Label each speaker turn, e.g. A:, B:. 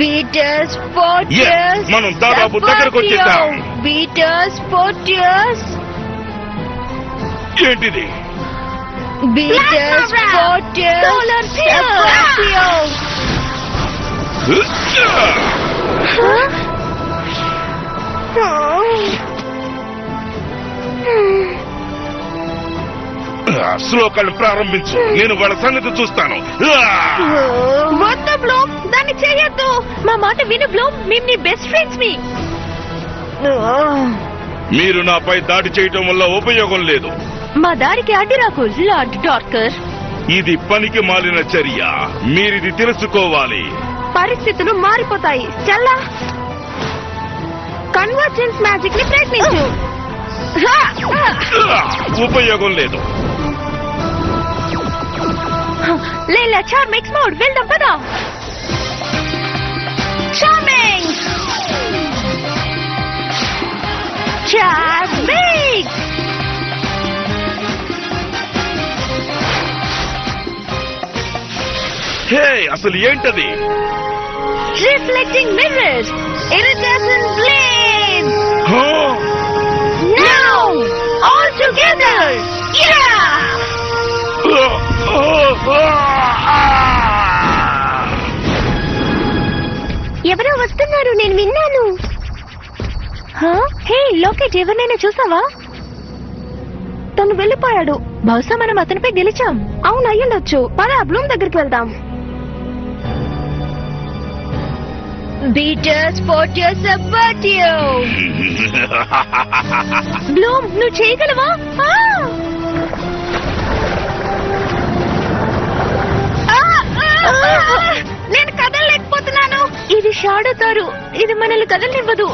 A: Beaters పోర్టియస్
B: మనం దాదాపు దగ్గరకు వచ్చేసాం.
A: బీటర్స్ పోర్టియస్
B: ఏంటిది?
A: బీటర్స్ పోర్టియస్
C: Solar Flare.
B: శ్లోకాలు ప్రారంభించు. నేను వాళ్ళ సంగతి చూస్తాను.
C: వద్దు బ్లూమ్, దాన్ని చేయొద్దు. మా మాట విను బ్లూమ్, మేము నీ బెస్ట్ ఫ్రెండ్స్ మీ.
B: మీరు నాపై దాడి చేయటం వల్ల ఉపయోగం లేదు.
C: మా దారికి అడ్డు రాకు లార్డ్ డార్కర్.
B: ఇది పనికి మాలిన చర్య. మీరిది తెలుసుకోవాలి.
C: పరిస్థితులు మారిపోతాయి. చల్లా, కన్వర్జెన్స్ మ్యాజిక్ ని ప్రయత్నించు.
B: ఉపయోగం లేదు.
C: లేలా చార్మిక్స్ మోడ్, వెళ్దాం పదా. చార్మింగ్ చార్మిక్స్.
B: హే, అసలు ఏంటది?
C: Reflecting mirrors, irritation blades.
B: హా?
C: Now, all together. Yeah! ఎవరో వస్తున్నారు, నేను విన్నాను. హే లోకేట్, ఎవరినైనా చూసావా? తను వెళ్ళిపోయాడు. బహుశా మనం అతనిపై గెలిచాం. అవును, అయ్యుండొచ్చు. పద బ్లూమ్ దగ్గరికి వెళ్దాం.
A: బీటర్స్ పోర్టియస్ అబాటియో.
C: బ్లూమ్, నువ్వు చేయగలవా? నేను కదలలేకపోతున్నాను. ఇది షాడో తారు, ఇది మనల్ని కదలనివ్వదు.